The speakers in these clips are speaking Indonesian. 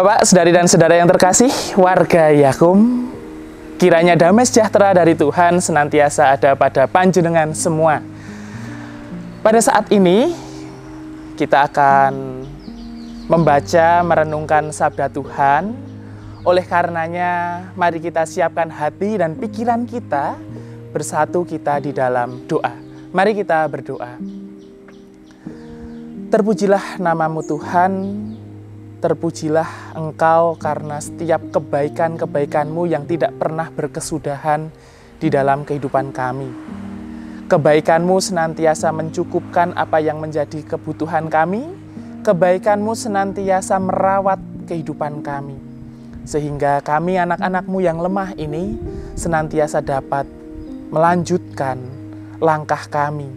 Bapak, saudari dan saudara yang terkasih, warga Yakum, kiranya damai sejahtera dari Tuhan senantiasa ada pada panjenengan semua. Pada saat ini, kita akan membaca, merenungkan sabda Tuhan. Oleh karenanya, mari kita siapkan hati dan pikiran kita, bersatu kita di dalam doa. Mari kita berdoa. Terpujilah namamu Tuhan, terpujilah Engkau karena setiap kebaikan-kebaikan-Mu yang tidak pernah berkesudahan di dalam kehidupan kami. Kebaikan-Mu senantiasa mencukupkan apa yang menjadi kebutuhan kami. Kebaikan-Mu senantiasa merawat kehidupan kami. Sehingga kami anak-anak-Mu yang lemah ini senantiasa dapat melanjutkan langkah kami.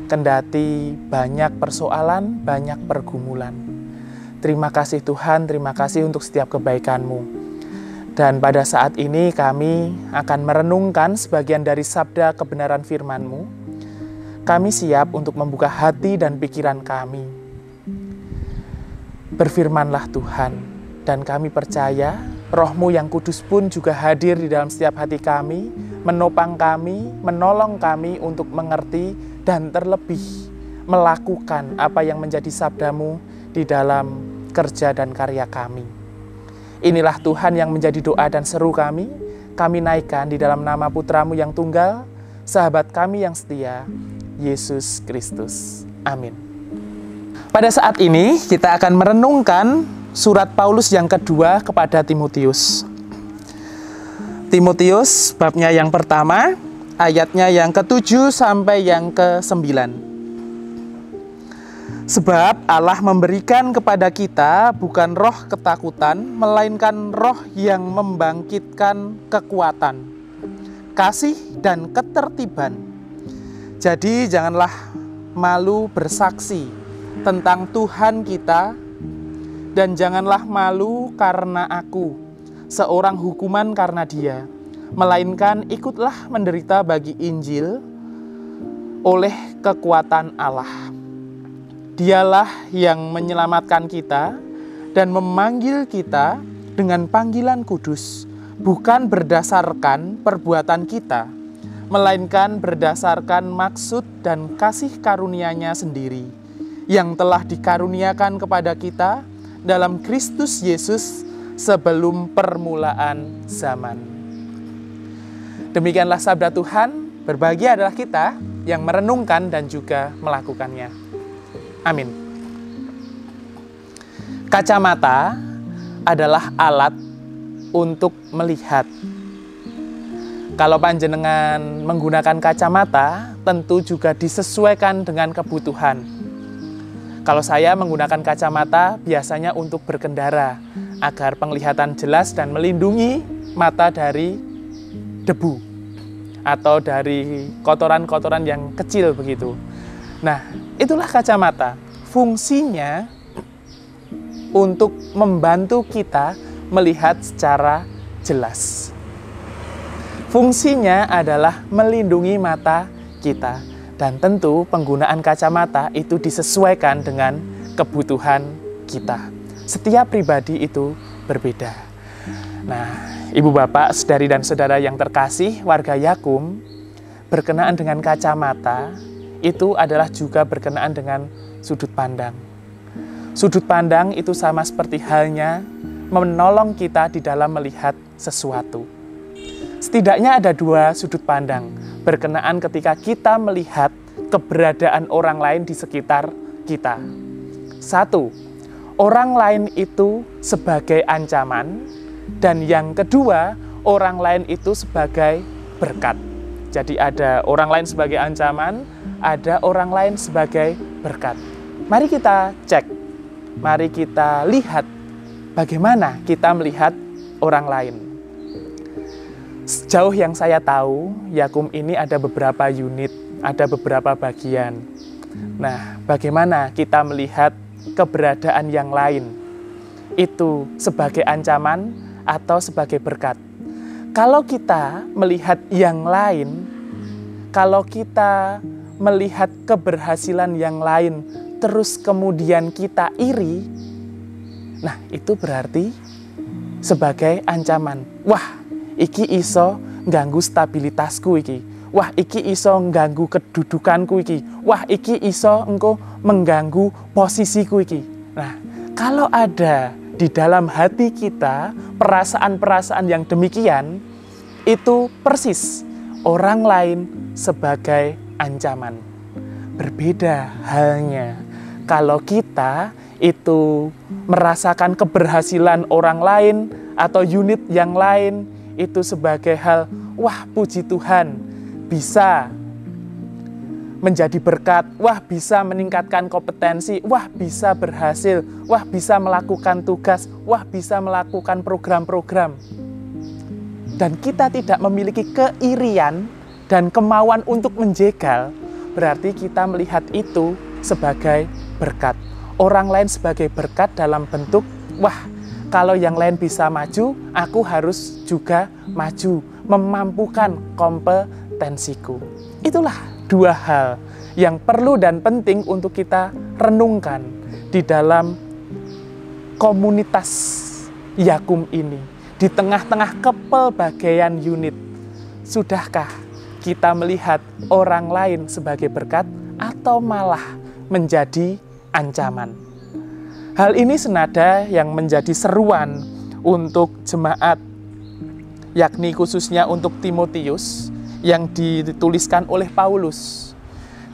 Kendati banyak persoalan, banyak pergumulan. Terima kasih Tuhan, terima kasih untuk setiap kebaikan-Mu. Dan pada saat ini kami akan merenungkan sebagian dari sabda kebenaran firman-Mu. Kami siap untuk membuka hati dan pikiran kami. Berfirmanlah Tuhan, dan kami percaya Roh-Mu yang kudus pun juga hadir di dalam setiap hati kami, menopang kami, menolong kami untuk mengerti dan terlebih melakukan apa yang menjadi sabda-Mu di dalam kerja dan karya kami. Inilah Tuhan yang menjadi doa dan seru kami naikkan di dalam nama Putra-Mu yang tunggal, sahabat kami yang setia, Yesus Kristus. Amin. Pada saat ini kita akan merenungkan surat Paulus yang kedua kepada Timotius. Timotius babnya yang pertama, ayatnya yang ke-7 sampai yang ke-9. Sebab Allah memberikan kepada kita bukan roh ketakutan, melainkan roh yang membangkitkan kekuatan, kasih dan ketertiban. Jadi janganlah malu bersaksi tentang Tuhan kita, dan janganlah malu karena aku, seorang hukuman karena Dia, melainkan ikutlah menderita bagi Injil oleh kekuatan Allah. Dialah yang menyelamatkan kita dan memanggil kita dengan panggilan kudus, bukan berdasarkan perbuatan kita, melainkan berdasarkan maksud dan kasih karunia-Nya sendiri, yang telah dikaruniakan kepada kita dalam Kristus Yesus sebelum permulaan zaman. Demikianlah sabda Tuhan, berbahagia adalah kita yang merenungkan dan juga melakukannya. Amin. Kacamata adalah alat untuk melihat. Kalau panjenengan menggunakan kacamata, tentu juga disesuaikan dengan kebutuhan. Kalau saya menggunakan kacamata biasanya untuk berkendara, agar penglihatan jelas dan melindungi mata dari debu atau dari kotoran-kotoran yang kecil begitu. Nah, itulah kacamata. Fungsinya untuk membantu kita melihat secara jelas. Fungsinya adalah melindungi mata kita. Dan tentu penggunaan kacamata itu disesuaikan dengan kebutuhan kita. Setiap pribadi itu berbeda. Nah, Ibu Bapak, saudari dan saudara yang terkasih, warga Yakum, berkenaan dengan kacamata, itu adalah juga berkenaan dengan sudut pandang. Sudut pandang itu sama seperti halnya menolong kita di dalam melihat sesuatu. Setidaknya ada dua sudut pandang berkenaan ketika kita melihat keberadaan orang lain di sekitar kita. Satu, orang lain itu sebagai ancaman, dan yang kedua, orang lain itu sebagai berkat. Jadi ada orang lain sebagai ancaman, ada orang lain sebagai berkat. Mari kita cek, mari kita lihat bagaimana kita melihat orang lain. Sejauh yang saya tahu, Yakum ini ada beberapa unit, ada beberapa bagian. Nah, bagaimana kita melihat keberadaan yang lain? Itu sebagai ancaman atau sebagai berkat? Kalau kita melihat yang lain, kalau kita melihat keberhasilan yang lain, terus kemudian kita iri, nah itu berarti sebagai ancaman. Wah, iki iso ngganggu stabilitasku iki. Wah, iki iso ngganggu kedudukanku iki. Wah, iki iso engko mengganggu posisiku iki. Nah, kalau ada di dalam hati kita perasaan-perasaan yang demikian, itu persis orang lain sebagai ancaman. Berbeda halnya kalau kita itu merasakan keberhasilan orang lain atau unit yang lain itu sebagai hal, wah puji Tuhan, bisa menjadi berkat, wah bisa meningkatkan kompetensi, wah bisa berhasil, wah bisa melakukan tugas, wah bisa melakukan program-program. Dan kita tidak memiliki keirian dan kemauan untuk menjegal, berarti kita melihat itu sebagai berkat. Orang lain sebagai berkat dalam bentuk, wah kalau yang lain bisa maju, aku harus juga maju, memampukan kompetensiku. Itulah dua hal yang perlu dan penting untuk kita renungkan di dalam komunitas Yakum ini. Di tengah-tengah kepelbagaian unit, sudahkah kita melihat orang lain sebagai berkat atau malah menjadi ancaman? Hal ini senada yang menjadi seruan untuk jemaat, yakni khususnya untuk Timotius yang dituliskan oleh Paulus,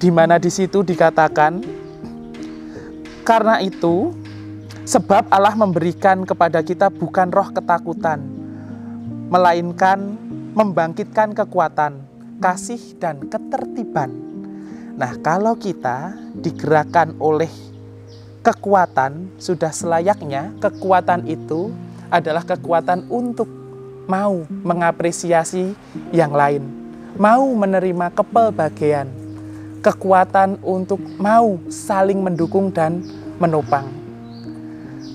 di mana di situ dikatakan, karena itu sebab Allah memberikan kepada kita bukan roh ketakutan, melainkan membangkitkan kekuatan, kasih dan ketertiban. Nah, kalau kita digerakkan oleh kekuatan, sudah selayaknya kekuatan itu adalah kekuatan untuk mau mengapresiasi yang lain, mau menerima kepelbagaian, kekuatan untuk mau saling mendukung dan menopang.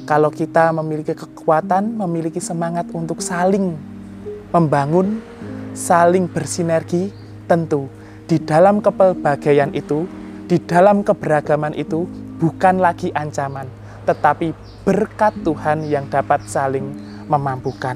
Kalau kita memiliki kekuatan, memiliki semangat untuk saling membangun, saling bersinergi, tentu di dalam kepelbagaian itu, di dalam keberagaman itu, bukan lagi ancaman, tetapi berkat Tuhan yang dapat saling memampukan.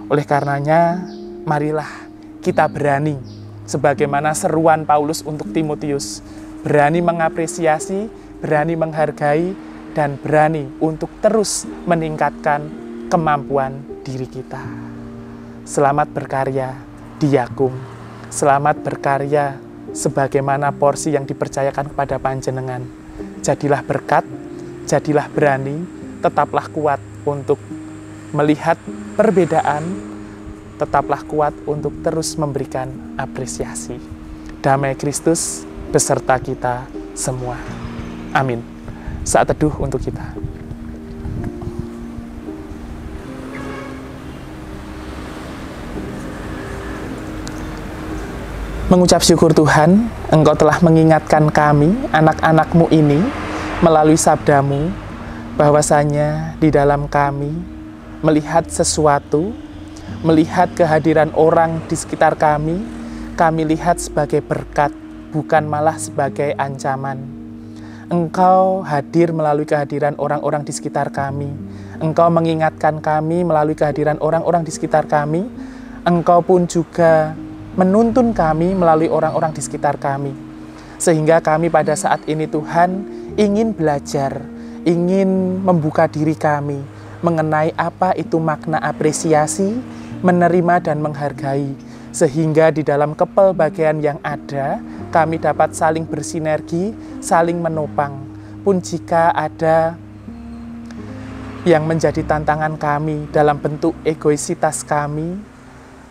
Oleh karenanya, marilah kita berani, sebagaimana seruan Paulus untuk Timotius, berani mengapresiasi, berani menghargai, dan berani untuk terus meningkatkan kemampuan diri kita. Selamat berkarya di Yakum, selamat berkarya sebagaimana porsi yang dipercayakan kepada panjenengan. Jadilah berkat, jadilah berani, tetaplah kuat untuk melihat perbedaan, tetaplah kuat untuk terus memberikan apresiasi. Damai Kristus beserta kita semua. Amin. Saat teduh untuk kita. Mengucap syukur Tuhan, Engkau telah mengingatkan kami, anak-anak-Mu ini, melalui sabda-Mu, bahwasanya di dalam kami melihat sesuatu, melihat kehadiran orang di sekitar kami lihat sebagai berkat, bukan malah sebagai ancaman. Engkau hadir melalui kehadiran orang-orang di sekitar kami. Engkau mengingatkan kami melalui kehadiran orang-orang di sekitar kami. Engkau pun juga menuntun kami melalui orang-orang di sekitar kami. Sehingga kami pada saat ini Tuhan ingin belajar, ingin membuka diri kami mengenai apa itu makna apresiasi, menerima dan menghargai. Sehingga di dalam kepelbagaian yang ada, kami dapat saling bersinergi, saling menopang. Pun jika ada yang menjadi tantangan kami dalam bentuk egoisitas kami,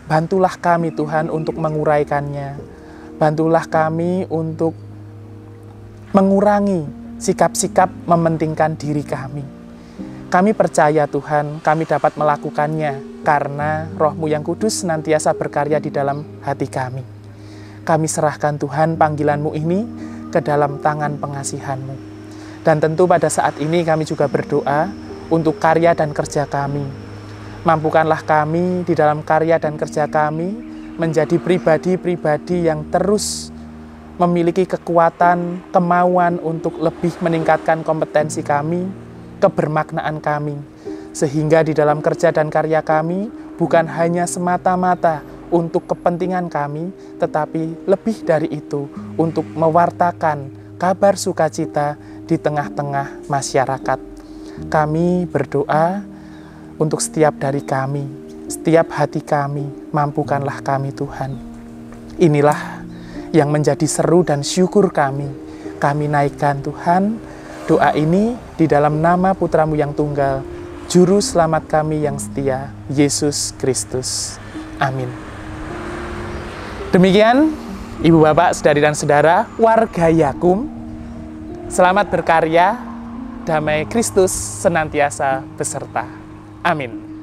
bantulah kami Tuhan untuk menguraikannya. Bantulah kami untuk mengurangi sikap-sikap mementingkan diri kami. Kami percaya Tuhan, kami dapat melakukannya karena Roh-Mu yang kudus senantiasa berkarya di dalam hati kami. Kami serahkan Tuhan panggilan-Mu ini ke dalam tangan pengasihan-Mu. Dan tentu pada saat ini kami juga berdoa untuk karya dan kerja kami. Mampukanlah kami di dalam karya dan kerja kami menjadi pribadi-pribadi yang terus memiliki kekuatan, kemauan untuk lebih meningkatkan kompetensi kami, kebermaknaan kami, sehingga di dalam kerja dan karya kami bukan hanya semata-mata untuk kepentingan kami, tetapi lebih dari itu untuk mewartakan kabar sukacita di tengah-tengah masyarakat. Kami berdoa untuk setiap dari kami, setiap hati kami, mampukanlah kami Tuhan. Inilah yang menjadi seru dan syukur kami. Kami naikkan Tuhan, doa ini di dalam nama Putra-Mu yang tunggal, Juru Selamat kami yang setia, Yesus Kristus. Amin. Demikian, Ibu Bapak, Saudari dan Saudara, warga Yakum, selamat berkarya, damai Kristus senantiasa beserta. Amin.